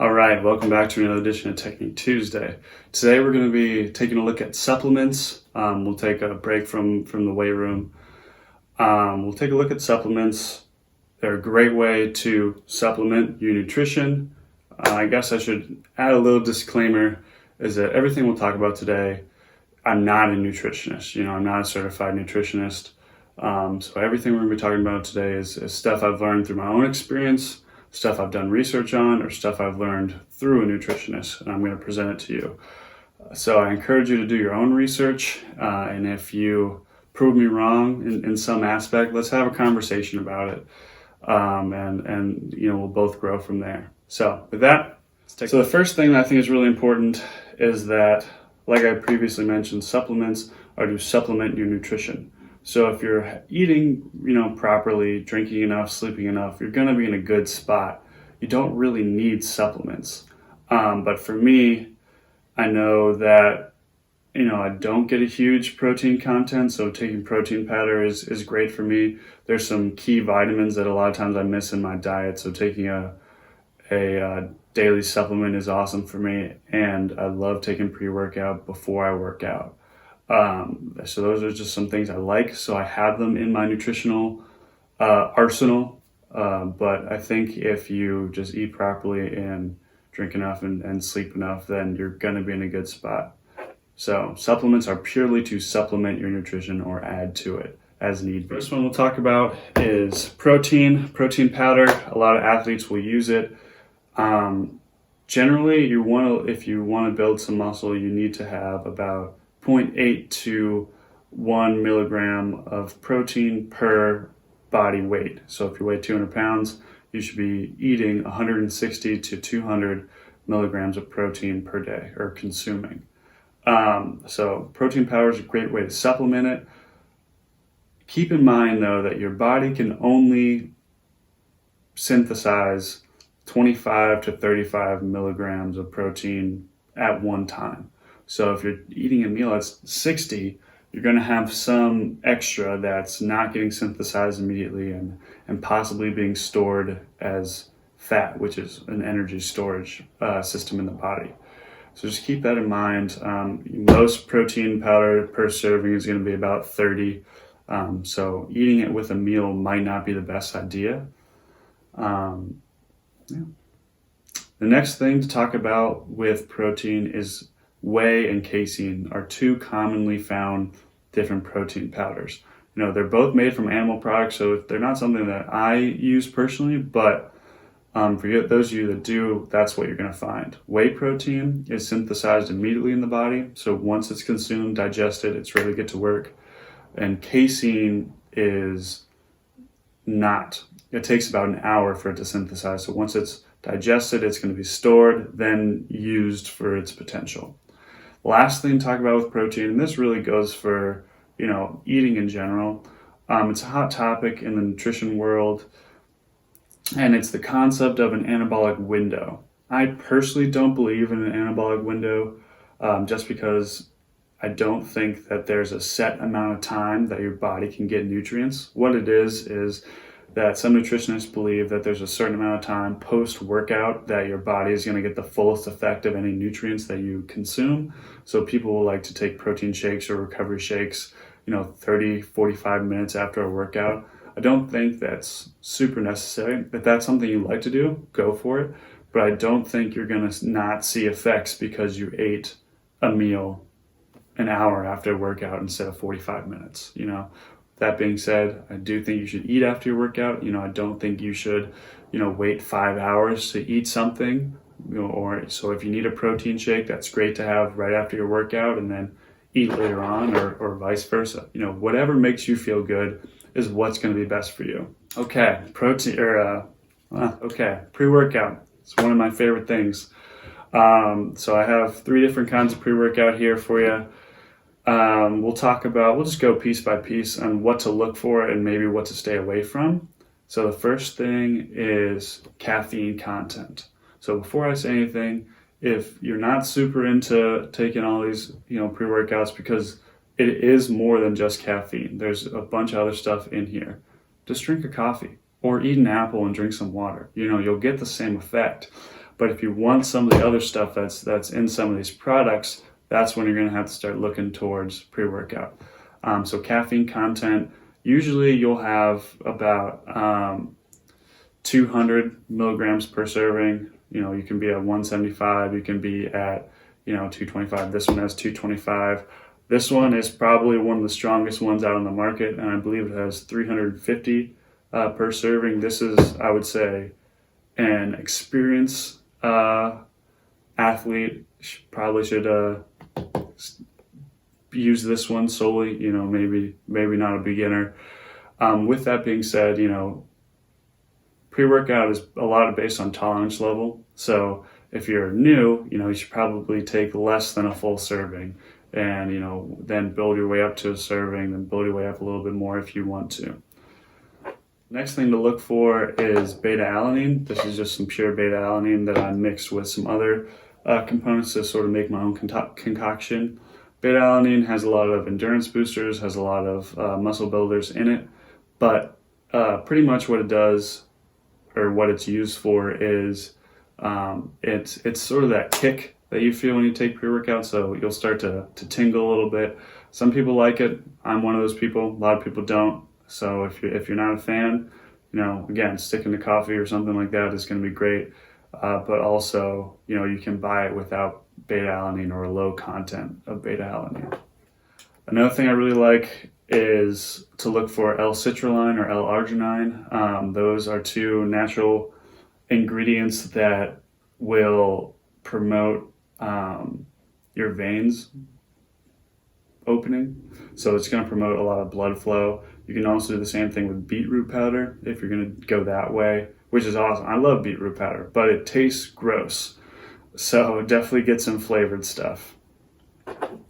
All right, welcome back to another edition of Technique Tuesday. Today we're going to be taking a look at supplements. We'll take a break from the weight room. We'll take a look at supplements. They're a great way to supplement your nutrition. I guess I should add a little disclaimer, is that everything we'll talk about today, I'm not a nutritionist. I'm not a certified nutritionist. So everything we're going to be talking about today is stuff I've learned through my own experience, stuff I've done research on, or stuff I've learned through a nutritionist, and I'm going to present it to you. So I encourage you to do your own research, and if you prove me wrong in some aspect, let's have a conversation about it, and we'll both grow from there. So with that, so the first thing that I think is really important is that, like I previously mentioned, supplements are to supplement your nutrition. So if you're eating, properly, drinking enough, sleeping enough, you're going to be in a good spot. You don't really need supplements. But for me, I know that, I don't get a huge protein content, so taking protein powder is great for me. There's some key vitamins that a lot of times I miss in my diet, so taking a daily supplement is awesome for me, and I love taking pre-workout before I work out. So those are just some things I like, so I have them in my nutritional arsenal, but I think if you just eat properly and drink enough and sleep enough, then you're going to be in a good spot. So supplements are purely to supplement your nutrition or add to it as need be. First one we'll talk about is protein powder. A lot of athletes will use it. Generally, if you want to build some muscle, you need to have about 0.8 to 1 milligram of protein per body weight. So if you weigh 200 pounds, you should be eating 160 to 200 milligrams of protein per day, or consuming. So protein powder is a great way to supplement it. Keep in mind, though, that your body can only synthesize 25 to 35 milligrams of protein at one time. So if you're eating a meal that's 60, you're going to have some extra that's not getting synthesized immediately and possibly being stored as fat, which is an energy storage system in the body. So just keep that in mind. Most protein powder per serving is going to be about 30. So eating it with a meal might not be the best idea. The next thing to talk about with protein is whey and casein are two commonly found different protein powders. They're both made from animal products, so they're not something that I use personally, but for those of you that do, that's what you're going to find. Whey protein is synthesized immediately in the body, so once it's consumed, digested, it's ready to get to work. And casein is not. It takes about an hour for it to synthesize, so once it's digested, it's going to be stored, then used for its potential. Last thing to talk about with protein, and this really goes for, eating in general. It's a hot topic in the nutrition world, and it's the concept of an anabolic window. I personally don't believe in an anabolic window, just because I don't think that there's a set amount of time that your body can get nutrients. What it is that some nutritionists believe that there's a certain amount of time post-workout that your body is going to get the fullest effect of any nutrients that you consume. So people will like to take protein shakes or recovery shakes, 30, 45 minutes after a workout. I don't think that's super necessary. If that's something you like to do, go for it. But I don't think you're going to not see effects because you ate a meal an hour after a workout instead of 45 minutes, That being said, I do think you should eat after your workout. I don't think you should, wait 5 hours to eat something. So if you need a protein shake, that's great to have right after your workout and then eat later on, or vice versa. Whatever makes you feel good is what's going to be best for you. Okay, pre-workout. It's one of my favorite things. So I have 3 different kinds of pre-workout here for you. We'll just go piece by piece on what to look for and maybe what to stay away from. So the first thing is caffeine content. So before I say anything, if you're not super into taking all these, pre-workouts, because it is more than just caffeine. There's a bunch of other stuff in here. Just drink a coffee or eat an apple and drink some water. You'll get the same effect. But if you want some of the other stuff that's in some of these products, that's when you're going to have to start looking towards pre-workout. So caffeine content, usually you'll have about 200 milligrams per serving. You can be at 175, you can be at 225. This one has 225. This one is probably one of the strongest ones out on the market, and I believe it has 350 per serving. This is, I would say, an experienced athlete probably should use this one solely. Maybe not a beginner. With that being said, pre-workout is a lot based on tolerance level. So if you're new, you should probably take less than a full serving, and then build your way up to a serving, then build your way up a little bit more if you want to. Next thing to look for is beta-alanine. This is just some pure beta-alanine that I mixed with some other components to sort of make my own concoction. Beta-alanine has a lot of endurance boosters, has a lot of muscle builders in it, but pretty much what it does, or what it's used for, is it's sort of that kick that you feel when you take pre-workout. So you'll start to tingle a little bit. Some people like it. I'm one of those people. A lot of people don't. So if you're not a fan, again, sticking to coffee or something like that is going to be great. But also, you can buy it without beta-alanine or a low content of beta-alanine. Another thing I really like is to look for L-citrulline or L-arginine. Those are two natural ingredients that will promote your veins opening. So it's going to promote a lot of blood flow. You can also do the same thing with beetroot powder if you're going to go that way, which is awesome. I love beetroot powder, but it tastes gross. So definitely get some flavored stuff.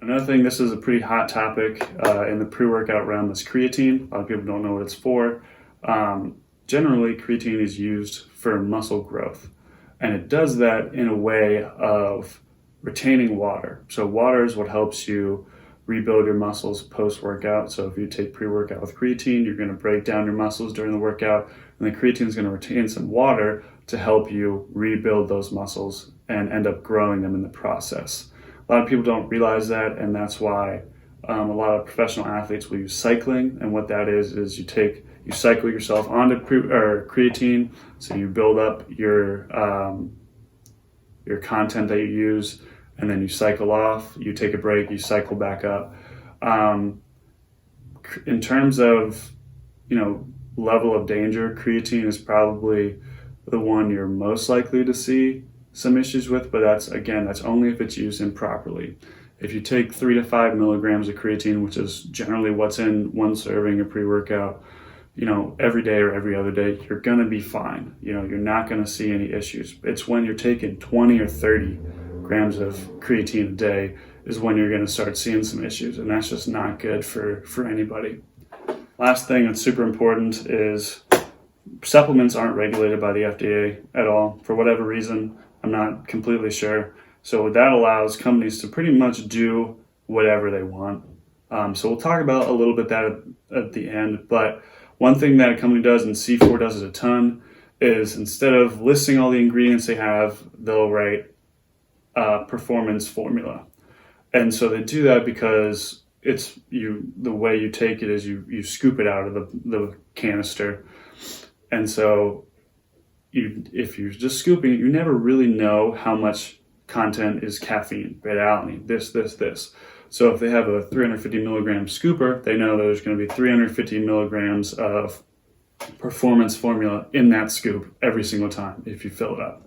Another thing, this is a pretty hot topic in the pre-workout realm, is creatine. A lot of people don't know what it's for. Generally, creatine is used for muscle growth, and it does that in a way of retaining water. So water is what helps you rebuild your muscles post-workout. So if you take pre-workout with creatine, you're going to break down your muscles during the workout, and the creatine is going to retain some water to help you rebuild those muscles and end up growing them in the process. A lot of people don't realize that, and that's why a lot of professional athletes will use cycling. And what that is you cycle yourself onto creatine, so you build up your content that you use, and then you cycle off, you take a break, you cycle back up. In terms of, level of danger, creatine is probably the one you're most likely to see some issues with, but that's only if it's used improperly. If you take 3 to 5 milligrams of creatine, which is generally what's in one serving of pre-workout, every day or every other day, you're going to be fine. You're not going to see any issues. It's when you're taking 20 or 30 grams of creatine a day is when you're going to start seeing some issues, and that's just not good for anybody. Last thing that's super important is supplements aren't regulated by the FDA at all, for whatever reason. I'm not completely sure. So that allows companies to pretty much do whatever they want. So we'll talk about a little bit that at the end, but one thing that a company does, and C4 does it a ton, is instead of listing all the ingredients they have, they'll write performance formula. And so they do that because the way you take it is you scoop it out of the canister. And so if you're just scooping it, you never really know how much content is caffeine, beta-alanine, this. So if they have a 350 milligram scooper, they know there's going to be 350 milligrams of performance formula in that scoop every single time if you fill it up.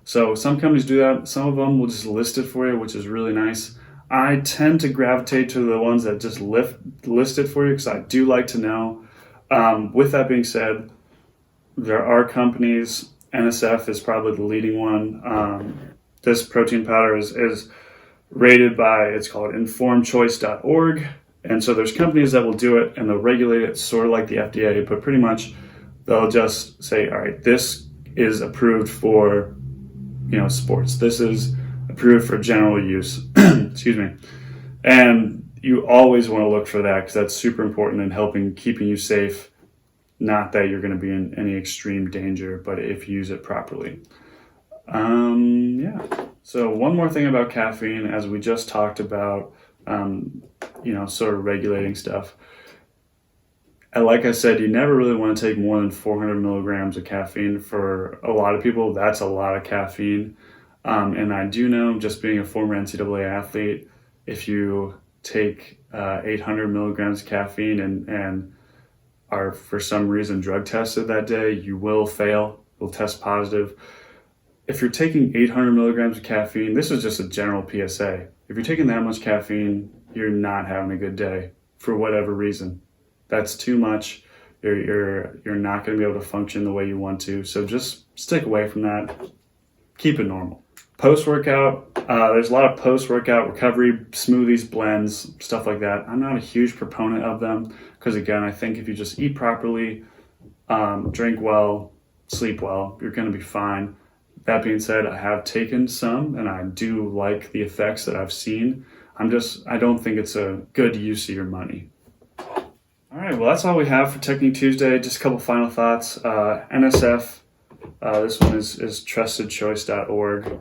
So some companies do that. Some of them will just list it for you, which is really nice. I tend to gravitate to the ones that just list it for you because I do like to know. With that being said, there are companies, NSF is probably the leading one. This protein powder is rated by, it's called informedchoice.org. And so there's companies that will do it and they'll regulate it sort of like the FDA, but pretty much they'll just say, all right, this is approved for, sports. This is approved for general use. Excuse me. And you always want to look for that because that's super important in keeping you safe Not that you're going to be in any extreme danger, but if you use it properly. Yeah. So one more thing about caffeine, as we just talked about, sort of regulating stuff. And like I said, you never really want to take more than 400 milligrams of caffeine. For a lot of people, that's a lot of caffeine. And I do know, just being a former NCAA athlete, if you take 800 milligrams of caffeine and are for some reason drug tested that day, you will fail, will test positive. If you're taking 800 milligrams of caffeine, this is just a general PSA. If you're taking that much caffeine, you're not having a good day for whatever reason. That's too much. You're not going to be able to function the way you want to. So just stick away from that. Keep it normal. Post-workout, there's a lot of post-workout recovery, smoothies, blends, stuff like that. I'm not a huge proponent of them because, again, I think if you just eat properly, drink well, sleep well, you're going to be fine. That being said, I have taken some and I do like the effects that I've seen. I don't think it's a good use of your money. All right, well, that's all we have for Technique Tuesday. Just a couple final thoughts. NSF, this one is trustedchoice.org.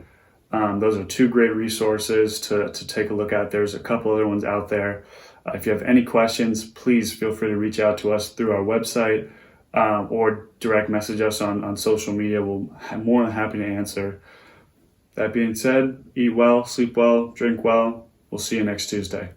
Those are two great resources to take a look at. There's a couple other ones out there. If you have any questions, please feel free to reach out to us through our website or direct message us on social media. We'll be more than happy to answer. That being said, eat well, sleep well, drink well. We'll see you next Tuesday.